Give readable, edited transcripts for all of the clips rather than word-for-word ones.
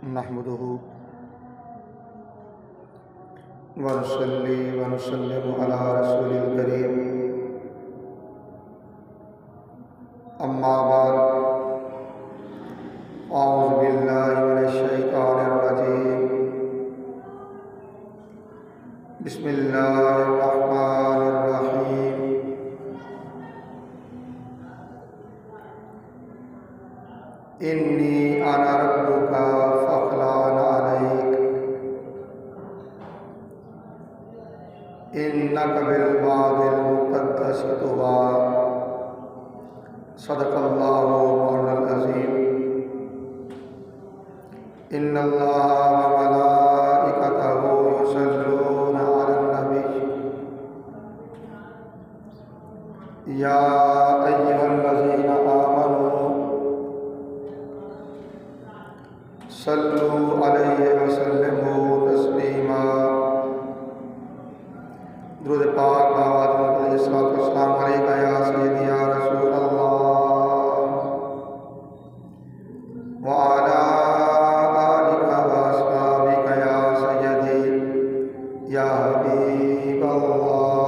نحمده ونصلي ونسلم على رسول الكريم أما بعد أعوذ بالله من الشيطان الرجيم بسم الله الرحمن الرحيم إني أنا ربك فاخلع عليك إنك بالواد المقدس طوى صدق الله مولانا العظيم إن الله وملائكته يصلون على النبي يا أيها الذين آمنوا صلوا عليه وسلموا تسلیما۔ درود پاک باواد علیہ السلام علیکہ یا سیدی یا رسول اللہ وعلی آلک واصحابک یا سیدی یا حبیب اللہ۔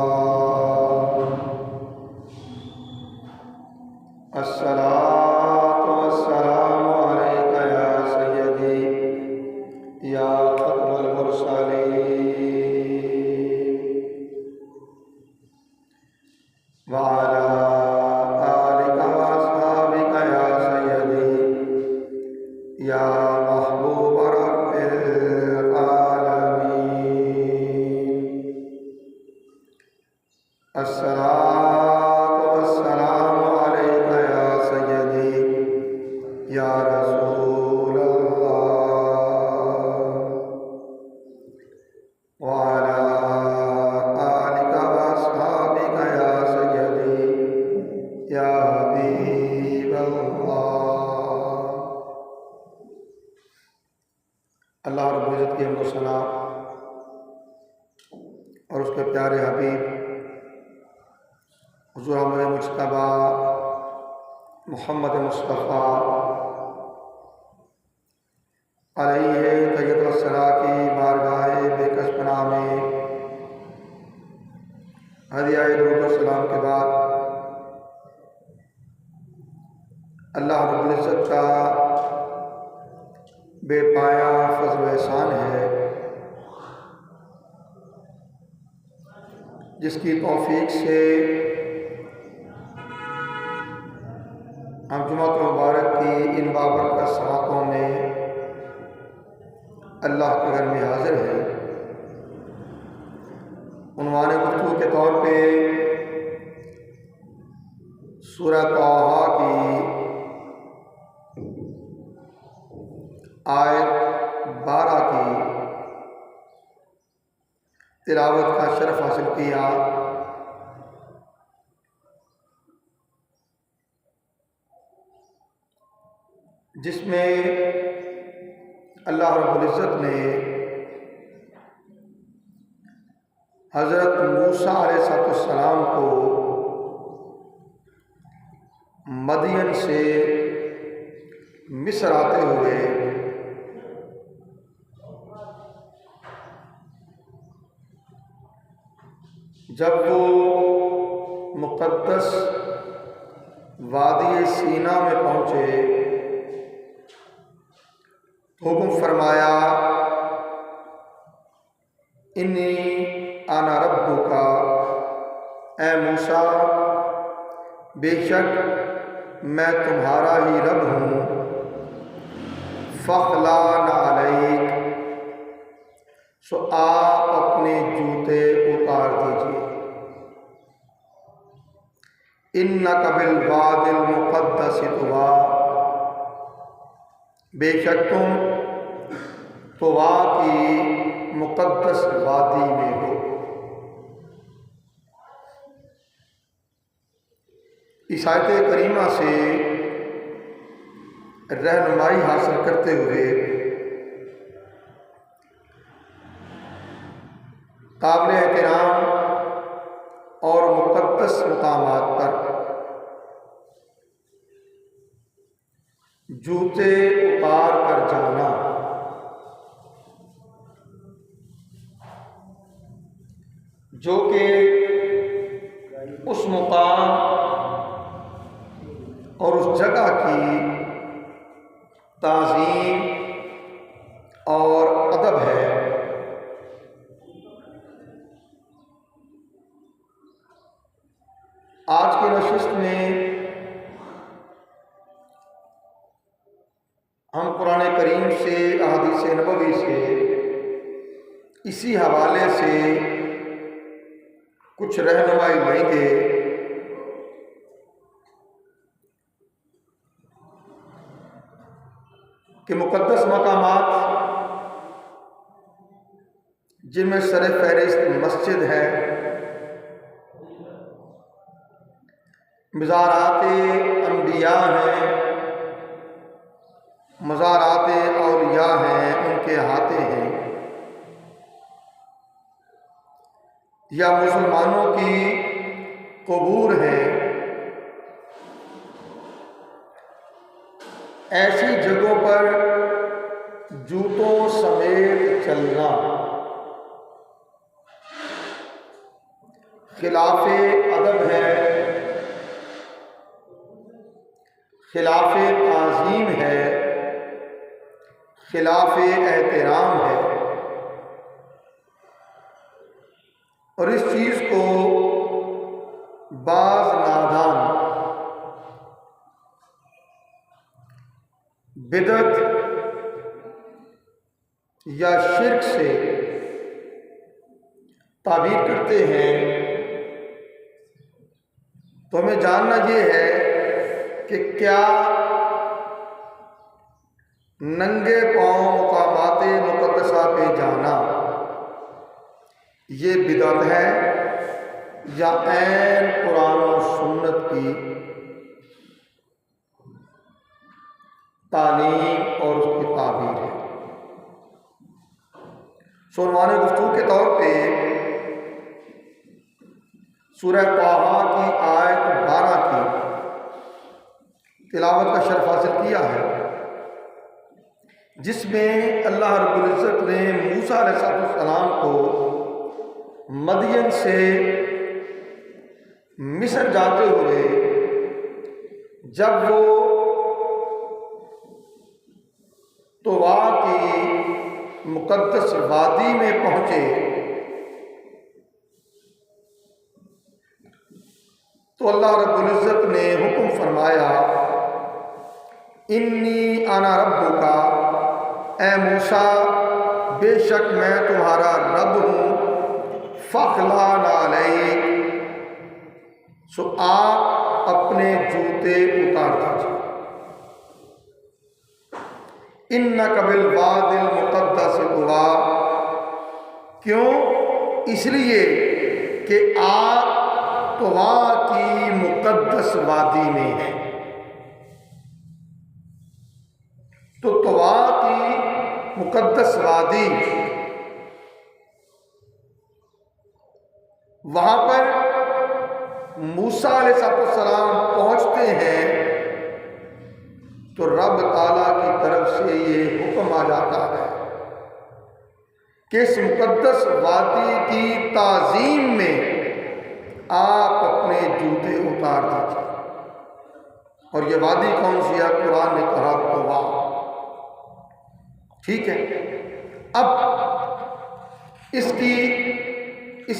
الصلاۃ والسلام علیکہ یا سیدی یا ختم المرسلین وعلى آلك وأصحابك يا سيدي يا محبوب رب العالمين۔ الصلاة والسلام عليك يا سيدي يا رسول الله وعلى آلك وأصحابك يا سيدي یا حبیب اللہ۔ اللہ رب العزت کی حمد و ثنا اور اس کے پیارے حبیب حضور احمد مجتبیٰ محمد مصطفیٰ علیہ تحیۃ والثناء کی بارگاہ بے کس پناہ میں ہدیہ درود و سلام کے بعد اللہ رب العزت کا بے پایا فضل و احسان ہے جس کی توفیق سے ہم جمعۃ مبارک کی ان بابرکت ساعتوں میں اللہ کے گھر میں حاضر ہیں۔ عنوان گفتگو کے طور پہ سورہ طٰہٰ کی آیت 12 کی تلاوت کا شرف حاصل کیا۔ جس میں اللہ رب العزت نے حضرت موسیٰ علیہ السلام کو مدین سے مصر آتے ہوئے جب وہ مقدس وادی سینا میں پہنچے حکم فرمایا انی انا ربک، اے موسیٰ بے شک میں تمہارا ہی رب ہوں، فاخلع علیک سو آپ اپنے جوتے اتار دیجیے، انک بالواد المقدس طویٰ، بے شک تم طویٰ کی مقدس وادی میں ہو۔ اس آیت کریمہ سے رہنمائی حاصل کرتے ہوئے قابل احترام اور مقدس مقامات پر جوتے اتار کر جانا جو کہ اس مقام اور اس جگہ کی تعظیم اور ادب ہے۔ آج کی نشست میں ہم قرآن کریم سے، احادیث نبوی سے، اسی حوالے سے کچھ رہنمائی لیں گے کہ مقدس مقامات جن میں سر فہرست مسجد ہے، مزارات انبیاء ہیں، مزارات اولیاء ہیں، ان کے احاطے ہیں، یا مسلمانوں کی قبور ہیں، ایسی جگہوں پر جوتوں سمیت چلنا خلاف ادب ہے، خلاف تعظیم ہے، خلاف احترام ہے، اور اس چیز کو بعض نادان بدعت یا شرک سے تعبیر کرتے ہیں۔ تو ہمیں جاننا یہ ہے کہ کیا ننگے پاؤں مقامات مقدسہ پہ جانا یہ بدعت ہے یا عین قرآن و سنت کی تعلیم اور اس کی تعبیر ہے؟ عنوان گفتگو کے طور پہ سورہ طٰہٰ کی آیت 12 کی تلاوت کا شرف حاصل کیا ہے، جس میں اللہ رب العزت نے موسیٰ علیہ السلام کو مدین سے مصر جاتے ہوئے جب وہ طویٰ کی مقدس وادی میں پہنچے تو اللہ رب العزت نے حکم فرمایا، انی انا ربک، اے موسیٰ بے شک میں تمہارا رب ہوں، فاخلع نعلیک، سو آپ اپنے جوتے اتار دیجیے، انک بالوادی المقدس طویٰ، کیوں؟ اس لیے کہ آپ طویٰ کی مقدس وادی میں ہیں۔ تو طویٰ کی مقدس وادی، وہاں پر موسیٰ علیہ السلام پہنچتے ہیں تو رب تعالیٰ کی طرف سے یہ حکم آ جاتا ہے کہ اس مقدس وادی کی تعظیم میں آپ اپنے جوتے اتار دیجیے۔ اور یہ وادی کون سی ہے؟ قرآن نے کہا طویٰ۔ ٹھیک ہے، اب اس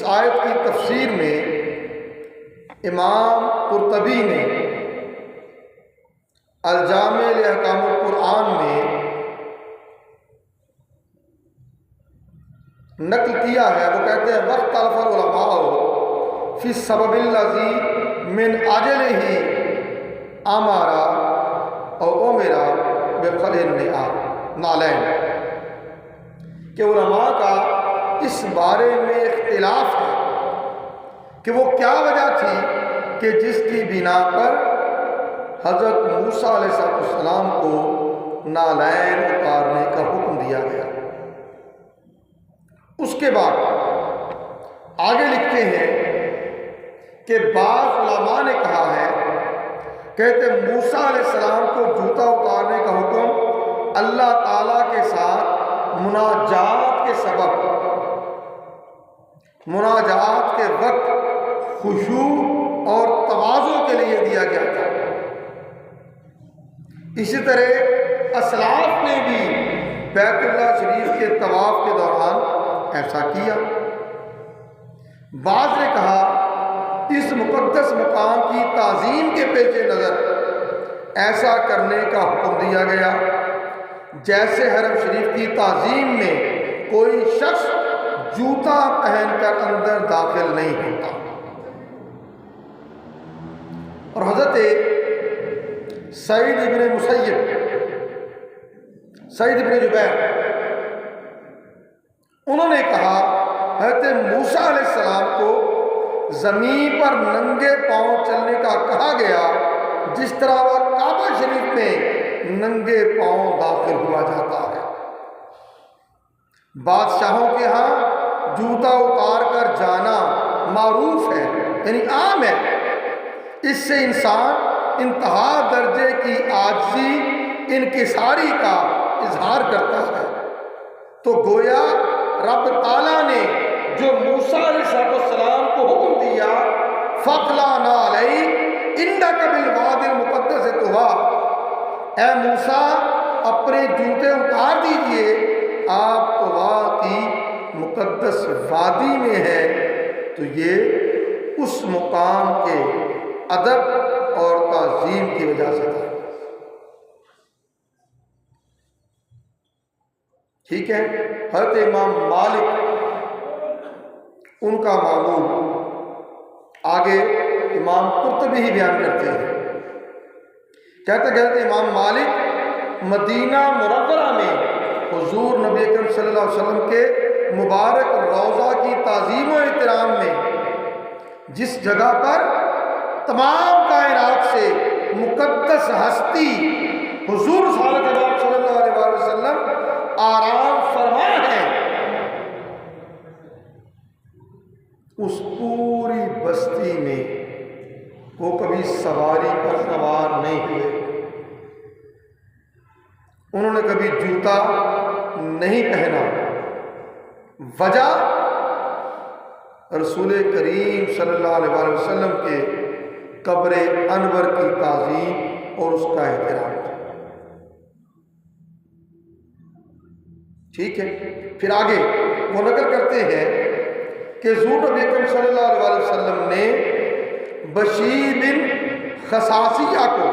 آیت کی تفسیر میں امام قرطبی نے الجامع لاحکام القرآن میں نقل کیا ہے، وہ کہتے ہیں واختلف العلماء فی السبب الذی من اجلہ امر او امر بخلع النعلین، کہ علماء کا اس بارے میں اختلاف ہے کہ وہ کیا وجہ تھی کہ جس کی بنا پر حضرت موسیٰ علیہ السلام کو نعلین اتارنے کا حکم دیا گیا۔ اس کے بعد آگے لکھتے ہیں کہ بعض علماء نے کہا ہے، کہتے موسیٰ علیہ السلام کو جوتا اتارنے کا حکم اللہ تعالیٰ کے ساتھ مناجات کے سبب مناجات کے وقت خشوع اور تواضع کے لیے دیا گیا تھا۔ اسی طرح اسلاف نے بھی بیت اللہ شریف کے طواف کے دوران ایسا کیا۔ بعض نے کہا اس مقدس مقام کی تعظیم کے پیش نظر ایسا کرنے کا حکم دیا گیا جیسے حرم شریف کی تعظیم میں کوئی شخص جوتا پہن کر اندر داخل نہیں ہوتا۔ اور حضرت سعید ابن جبیر انہوں نے کہا حضرت موسیٰ علیہ السلام کو زمین پر ننگے پاؤں چلنے کا کہا گیا جس طرح وہ کعبہ شریف میں ننگے پاؤں داخل ہوا جاتا ہے۔ بادشاہوں کے ہاں جوتا اتار کر جانا معروف ہے، یعنی عام ہے۔ اس سے انسان انتہا درجے کی عاجزی انکساری کا اظہار کرتا ہے۔ تو گویا رب تعالیٰ نے جو موسیٰ علیہ السلام کو حکم دیا فَاخْلَعْنَ عَلَيْكَ إِنَّكَ بِالْوَادِ الْمُقَدَّسِ طُوَىٰ، اے موسیٰ اپنے جوتے اتار دیجئے، آپ طویٰ کی مقدس وادی میں ہے۔ تو یہ اس مقام کے ادب اور تعظیم کی وجہ سے تھا۔ ٹھیک ہے، حضرت امام مالک ان کا معمول آگے امام قرطبی ہی بیان کرتے ہیں۔ کہتے حضرت امام مالک مدینہ منورہ میں حضور نبی اکرم صلی اللہ علیہ وسلم کے مبارک روضہ کی تعظیم و احترام میں جس جگہ پر تمام کائنات سے مقدس ہستی حضور صلی اللہ علیہ وسلم آرام فرما ہے، اس پوری بستی میں وہ کبھی سواری پر سوار نہیں ہوئے، انہوں نے کبھی جوتا نہیں پہنا۔ وجہ رسول کریم صلی اللہ علیہ وسلم کے قبر انور کی تعظیم اور اس کا احترام۔ ٹھیک ہے، پھر آگے وہ نقل کرتے ہیں کہ حضور نبی اکرم صلی اللہ علیہ وسلم نے بشیر بن خصاصیہ کو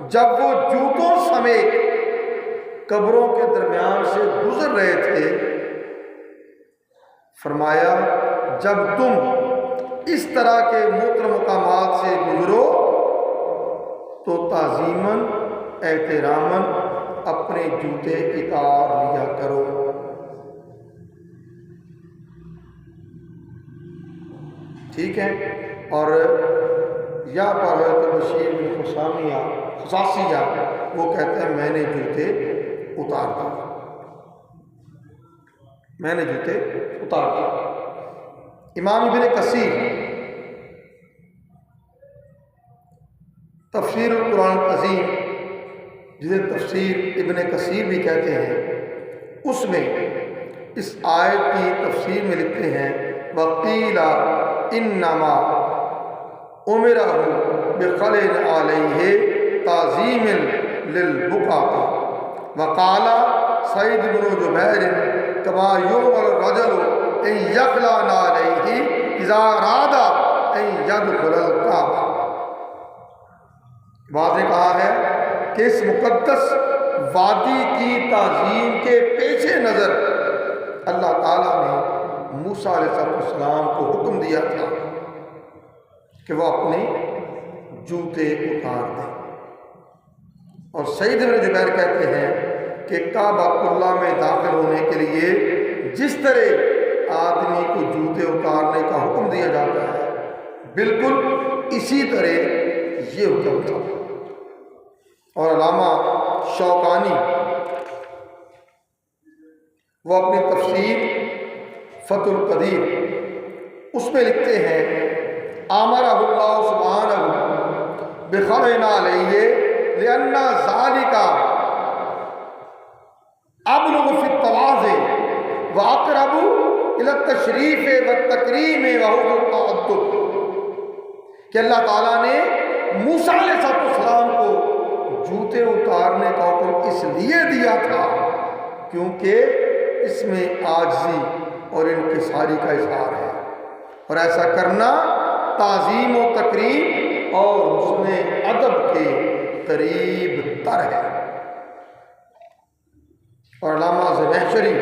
جب وہ جوتوں سمیت قبروں کے درمیان سے گزر رہے تھے فرمایا جب تم اس طرح کے محترم مقامات سے گزرو تو تعظیماً احتراماً اپنے جوتے اتار لیا کرو۔ ٹھیک ہے، اور یہاں پر حضرت بشیر بن خصاصیہ وہ کہتے ہیں میں نے جوتے اتار دیے، میں نے جوتے اتار دیے۔ امام ابن کثیر تفسیر القرآن العظیم جسے تفسیر ابن کثیر بھی کہتے ہیں، اس میں اس آیت کی تفسیر میں لکھتے ہیں وَقِيلَ إِنَّمَا أُمِرَهُ بِخَلْعٍ عَلَيْهِ تَعْظِيمًا لِلْبُقَعَةِ وَقَالَ سعید بن جبیر كَمَا يُؤْمَرُ الرَّجُلُ أَن يَخْلَعَ عَلَيْهِ إِذَا أَرَادَ أَن يَدْخُلَ الْكَعْبَةَ۔ بعض نے کہا ہے کہ اس مقدس وادی کی تعظیم کے پیش نظر اللہ تعالیٰ نے موسیٰ علیہ السلام کو حکم دیا تھا کہ وہ اپنے جوتے اتار دیں۔ اور سعید بن جبیر کہتے ہیں کہ کعبہ اللہ میں داخل ہونے کے لیے جس طرح آدمی کو جوتے اتارنے کا حکم دیا جاتا ہے بالکل اسی طرح یہ حکم تھا۔ اور علامہ شوکانی وہ اپنی تفسیر فتح القدیر اس میں لکھتے ہیں آمرہ اللہ سبحانہ بخلعٍ علیہ لأن ذلك ابلغ فی التواضع واقرب الی التشریف والتکریم وحسن التعدد، کہ اللہ تعالیٰ نے موسیٰ علیہ السلام کو جوتے اتارنے کا حکم اس لیے دیا تھا کیونکہ اس میں عاجزی اور انکساری کا اظہار ہے، اور ایسا کرنا تعظیم و تکریم اور حسن ادب کے قریب تر ہے۔ اور علامہ زمخشری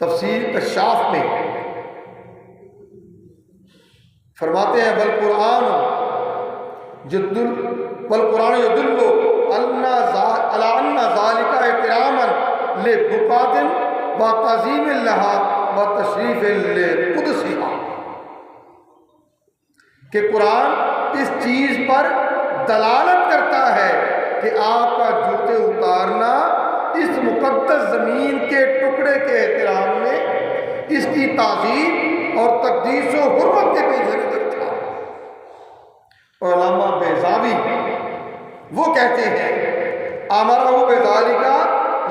تفسیر کشاف میں فرماتے ہیں والقرآن يدل على أن ذلك احتراما لبقعة وتعظيم لها وتشريف لقدسها، کہ قرآن اس چیز پر دلالت کرتا ہے کہ آپ کا جوتے اتارنا اس مقدس زمین کے ٹکڑے کے احترام میں اس کی تعظیم اور تقدیس و حرمت کے پیش نظر تھا۔ اور علامہ بیضاوی وہ کہتے ہیں امرہ بذالک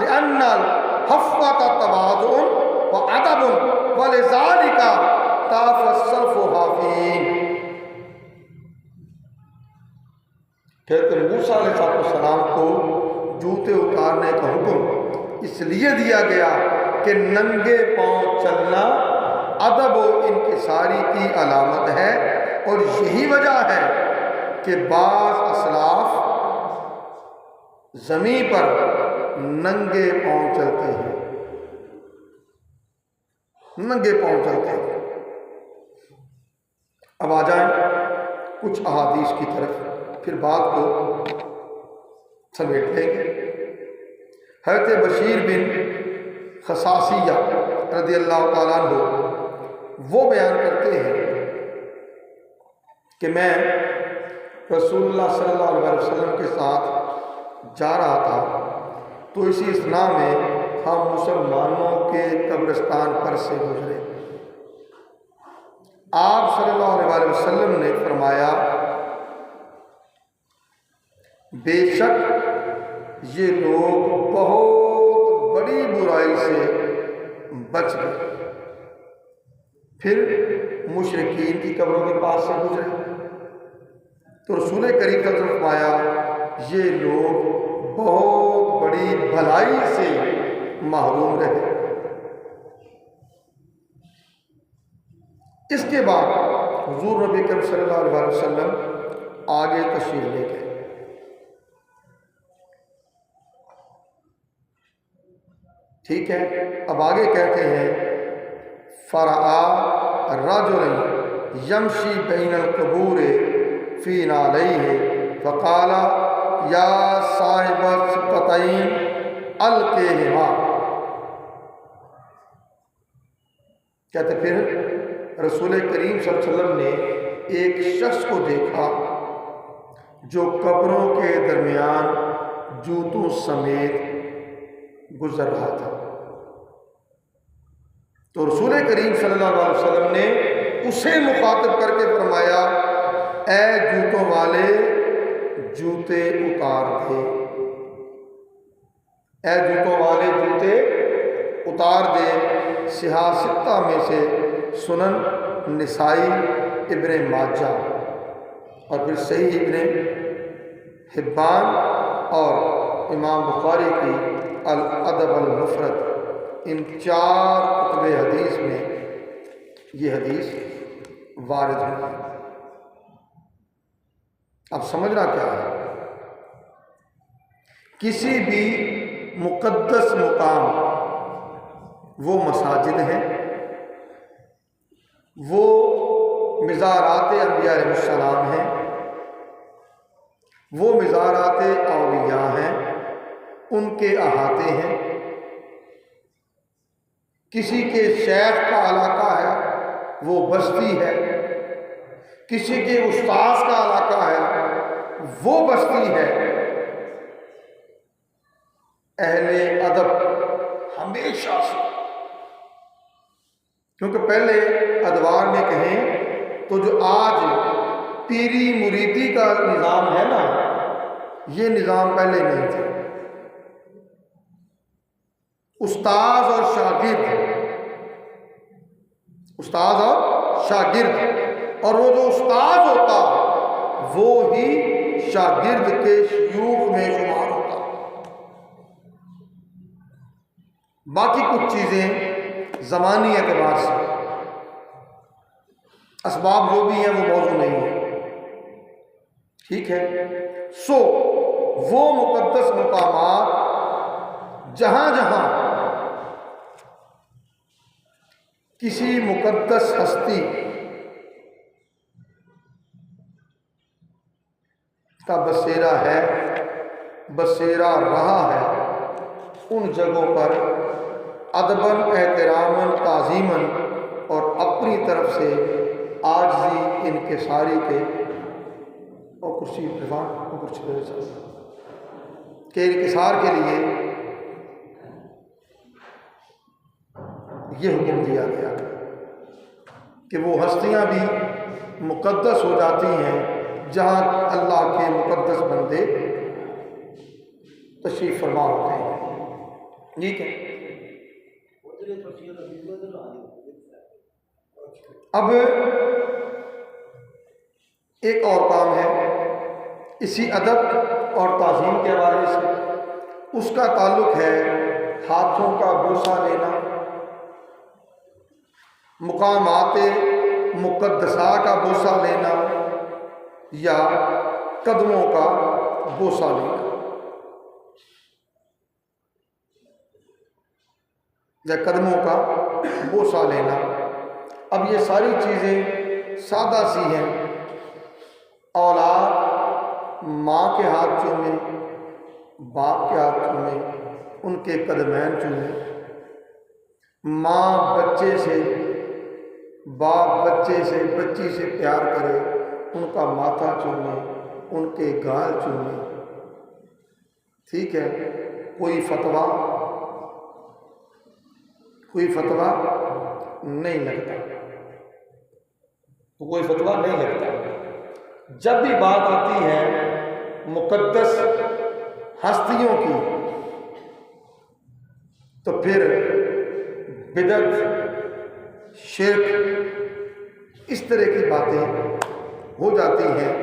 لأن الحفوۃ تواضع وادب ولذالک طاف السلف حافین، کہتے ہیں موسیٰ علیہ السلام کو جوتے اتارنے کا حکم اس لیے دیا گیا کہ ننگے پاؤں چلنا ادب و انکساری کی علامت ہے، اور یہی وجہ ہے کہ بعض اسلاف زمین پر ننگے پاؤں چلتے ہیں، ننگے پاؤں چلتے ہیں۔ اب آ جائیں کچھ احادیث کی طرف، پھر بات کو سمیٹ لیں گے۔ حضرت بشیر بن خصاصیہ رضی اللہ تعالیٰ عنہ وہ بیان کرتے ہیں کہ میں رسول اللہ صلی اللہ علیہ وسلم کے ساتھ جا رہا تھا تو اسی اثناء میں ہم مسلمانوں کے قبرستان پر سے گزرے۔ آپ صلی اللہ علیہ وسلم نے فرمایا بے شک یہ لوگ بہت بڑی برائی سے بچ گئے، پھر مشرکین کی قبروں کے پاس سے گزرے تو رسول کریم صلی اللہ علیہ وسلم نے فرمایا یہ لوگ بہت بڑی بھلائی سے محروم رہے۔ اس کے بعد حضور نبی کریم صلی اللہ علیہ وسلم آگے تشریف لے گئے۔ ٹھیک ہے، اب آگے کہتے ہیں فرآ رجلا یمشی بین القبور فی نعلیہ فقال یا صاحب الصفتین القہما، کہتے پھر رسول کریم صلی اللہ علیہ وسلم نے ایک شخص کو دیکھا جو قبروں کے درمیان جوتوں سمیت گزر رہا تھا، تو رسول کریم صلی اللہ علیہ وسلم نے اسے مخاطب کر کے فرمایا اے جوتوں والے جوتے اتار دے، اے جوتوں والے جوتے اتار دے۔ صحاح ستہ میں سے سنن نسائی ابن ماجہ اور پھر صحیح ابن حبان اور امام بخاری کی الادب المفرد، ان 4 کتب حدیث میں یہ حدیث وارد ہے۔ اب سمجھنا کیا ہے، کسی بھی مقدس مقام وہ مساجد ہیں، وہ مزارات انبیاء علیہ السلام ہیں، وہ مزارات اولیاء ہیں، ان کے احاطے ہیں، کسی کے شیخ کا علاقہ ہے وہ بستی ہے، کسی کے استاذ کا علاقہ ہے وہ بستی ہے۔ اہل ادب ہمیشہ سے، کیونکہ پہلے ادوار میں کہیں تو جو آج پیری مریدی کا نظام ہے نا، یہ نظام پہلے نہیں تھا۔ استاذ اور شاگرد استاد اور شاگرد، اور وہ جو استاد ہوتا وہ ہی شاگرد کے شیوخ میں شمار ہوتا۔ باقی کچھ چیزیں زمانی اعتبار سے اسباب جو بھی ہیں وہ موضوع نہیں ہے، ٹھیک ہے۔ سو وہ مقدس مقامات جہاں جہاں کسی مقدس ہستی کا بسیرا ہے، بسیرا رہا ہے، ان جگہوں پر ادباً، احتراماً، تعظیماً اور اپنی طرف سے عاجزی انکساری کے اور کرسی کے انکسار کے لیے یہ حکم دیا گیا کہ وہ ہستیاں بھی مقدس ہو جاتی ہیں جہاں اللہ کے مقدس بندے تشریف فرما ہوتے ہیں، ٹھیک ہے۔ اب ایک اور کام ہے اسی ادب اور تعظیم کے حوالے سے، اس کا تعلق ہے ہاتھوں کا بوسہ لینا، مقامات مقدسہ کا بوسہ لینا یا قدموں کا بوسہ لینا یا قدموں کا بوسہ لینا۔ اب یہ ساری چیزیں سادہ سی ہیں، اولاد ماں کے ہاتھ چومے، باپ کے ہاتھ چومے، ان کے قدمین چومے، ماں بچے سے، باپ بچے سے، بچی سے پیار کرے، ان کا ماتھا چومے، ان کے گال چومے، ٹھیک ہے۔ کوئی فتویٰ نہیں لگتا، کوئی فتویٰ نہیں لگتا۔ جب بھی بات آتی ہے مقدس ہستیوں کی تو پھر بدعت، شرک، اس طرح کی باتیں ہو جاتی ہیں۔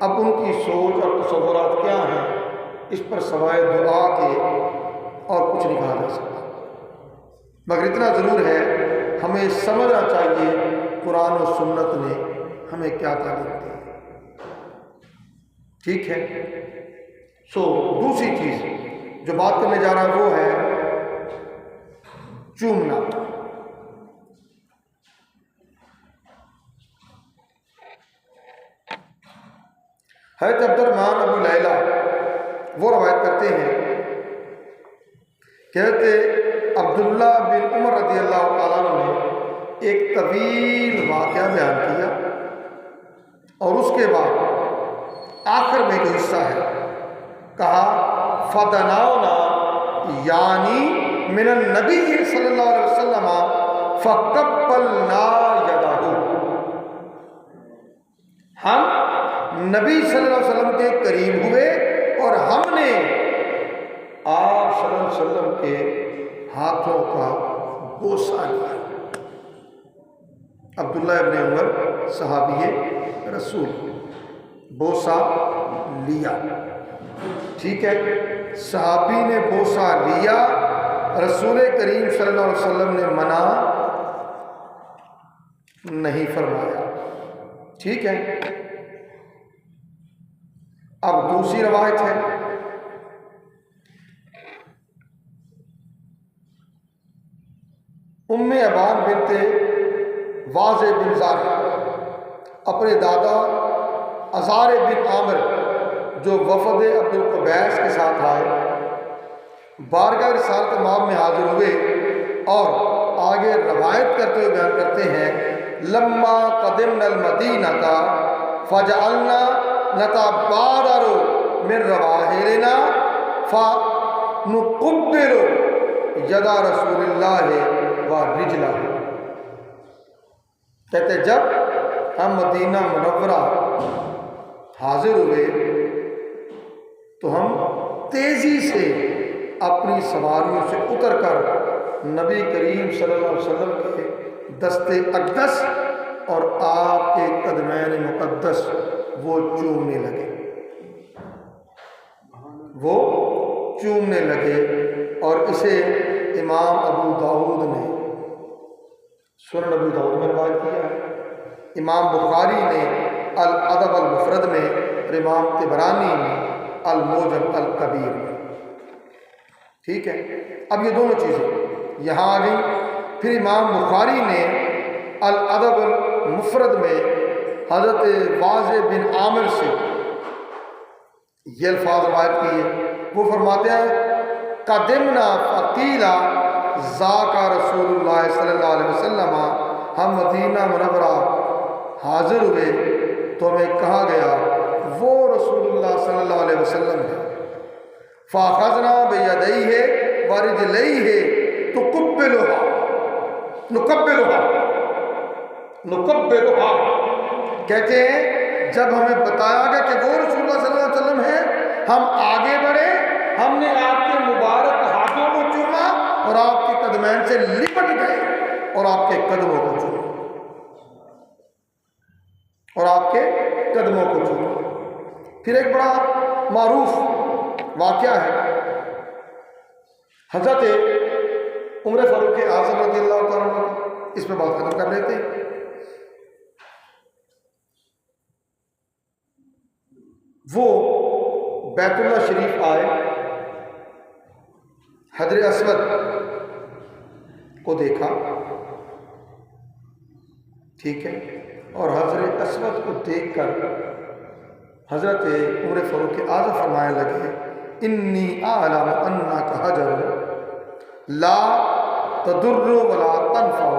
اب ان کی سوچ اور تصورات کیا ہیں، اس پر سوائے دعا کے اور کچھ نہیں کہا جا سکتا، مگر اتنا ضرور ہے ہمیں سمجھنا چاہیے قرآن و سنت نے ہمیں کیا تعلیم دی، ٹھیک ہے۔ سو دوسری چیز جو بات کرنے جا رہا ہے وہ ہے چومنا۔ حضرت عبد الرحمن ابو لیلہ وہ روایت کرتے ہیں، کہتے عبداللہ بن عمر رضی اللہ تعالیٰ عنہ نے ایک طویل واقعہ بیان کیا، اور اس کے بعد آخر میں جو حصہ ہے کہا فَدَنَوْنَا یعنی من النبی صلی اللہ علیہ وسلم فَقَبَّلْنَا يَدَهُ، ہم نبی صلی اللہ علیہ وسلم کے قریب ہوئے اور ہم نے آپ صلی اللہ علیہ وسلم کے ہاتھوں کا بوسہ لیا۔ عبداللہ ابن عمر صحابی رسول، بوسہ لیا، ٹھیک ہے۔ صحابی نے بوسہ لیا، رسول کریم صلی اللہ علیہ وسلم نے منع نہیں فرمایا، ٹھیک ہے۔ اب دوسری روایت ہے ام ابان بنت واضح بن زارع اپنے دادا ازار بن عامر جو وفد عبد القبیس کے ساتھ آئے، بارگاہ رسالت مآب میں حاضر ہوئے، اور آگے روایت کرتے ہوئے بیان کرتے ہیں لما قدمنا المدینہ فجعلنا نتبادر من رواحلنا فنقبل ید رسول اللہ و رجلہ، کہتے جب ہم مدینہ منورہ حاضر ہوئے تو ہم تیزی سے اپنی سواریوں سے اتر کر نبی کریم صلی اللہ علیہ وسلم کے دست اقدس اور آپ کے قدمین مقدس وہ چومنے لگے، وہ چومنے لگے۔ اور اسے امام ابو داؤد نے سنن ابو داؤد میں روایت کیا ہے، امام بخاری نے الادب المفرد میں، اور امام طبرانی نے المعجم الکبیر میں۔ ٹھیک ہے، اب یہ دونوں چیزیں یہاں آ گئی۔ پھر امام بخاری نے الادب المفرد میں حضرت واضح بن عامر سے یہ الفاظ روایت کیے، وہ فرماتے ہیں قدمنا فقیلا ذاک رسول اللہ صلی اللہ علیہ وسلم، ہم مدینہ منورہ حاضر ہوئے تو ہمیں کہا گیا وہ رسول اللہ صلی اللہ علیہ وسلم ہے۔ فاخذنا بیدیہ ورجلیہ نقبلھا، کہتے ہیں جب ہمیں بتایا گیا کہ وہ رسول اللہ صلی اللہ علیہ وسلم ہے، ہم آگے بڑھے، ہم نے آپ کے مبارک ہاتھوں کو چوما اور آپ کے قدمین سے لپٹ گئے اور آپ کے قدموں کو چوما، اور آپ کے قدموں کو چوما۔ پھر ایک بڑا معروف واقعہ ہے، حضرت عمر فاروق اعظم رضی اللہ تعالیٰ عنہ، اس پہ بات ختم کر لیتے ہیں۔ وہ بیت اللہ شریف آئے، حجر اسود کو دیکھا، ٹھیک ہے، اور حجر اسود کو دیکھ کر حضرت عمر فاروق اعظم فرمانے لگے انی اعلم انک حجر لا تضر ولا تنفع۔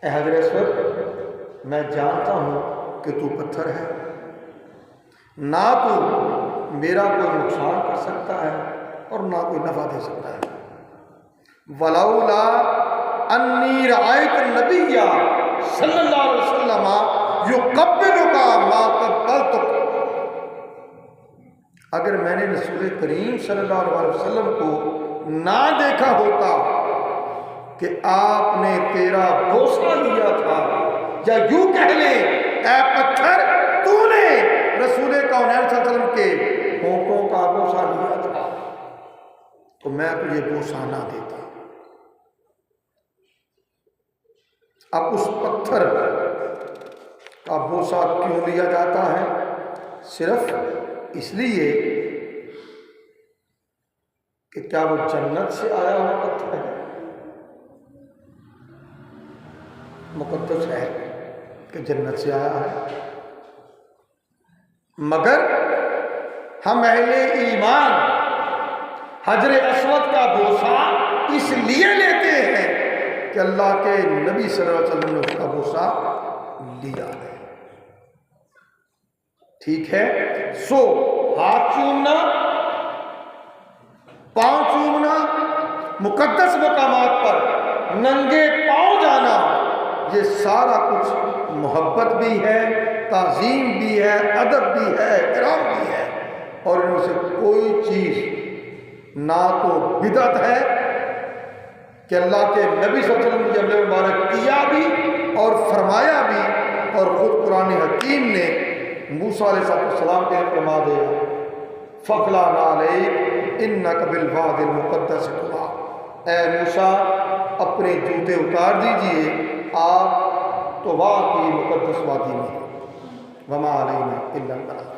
اے حجر اسود، میں جانتا ہوں کہ تو پتھر ہے، نہ تو میرا کوئی نقصان کر سکتا ہے اور نہ کوئی نفع دے سکتا ہے۔ ولولا انی رأیت النبی صلی اللہ علیہ وسلم یقبلک ما قبلتک، اگر میں نے رسول کریم صلی اللہ علیہ وسلم کو نہ دیکھا ہوتا کہ آپ نے تیرا بوسہ لیا تھا، یا یوں کہہ لیں اے پتھر تو نے رسول کونین صلی اللہ علیہ وسلم کے ہونٹوں کا بوسہ لیا تھا، تو میں تجھے بوسہ نہ دیتا۔ اب اس پتھر کا بوسہ کیوں لیا جاتا ہے؟ صرف اس لیے کہ کیا وہ جنت سے آیا ہوا پتھر ہے؟ مقدس ہے کہ جنت سے آیا ہے، مگر ہم اہل ایمان حجر اسود کا بوسہ اس لیے لیتے ہیں کہ اللہ کے نبی صلی اللہ علیہ وسلم نے اس کا بوسہ لیا ہے۔ ٹھیک ہے، سو ہاتھ چومنا، پاؤں چومنا، مقدس مقامات پر ننگے پاؤں جانا، یہ سارا کچھ محبت بھی ہے، تعظیم بھی ہے، ادب بھی ہے، احترام بھی ہے، اور ان میں سے کوئی چیز نہ تو بدعت ہے کہ اللہ کے نبی صلی اللہ علیہ وسلم نے جب مبارک کیا بھی اور فرمایا بھی، اور خود قرآن حکیم نے موسیٰ علیہ السلام کے فرما دیا فَقْلَعْنَا عَلَيْكَ إِنَّكَ بِالْوَادِ الْمُقَدَّسِ طُوَىٰ، اے موسیٰ اپنے جوتے اتار دیجئے، آپ طویٰ کی مقدس وادی میں، وَمَا عَلَيْنَا إِلَّا الْبَلَاغُ۔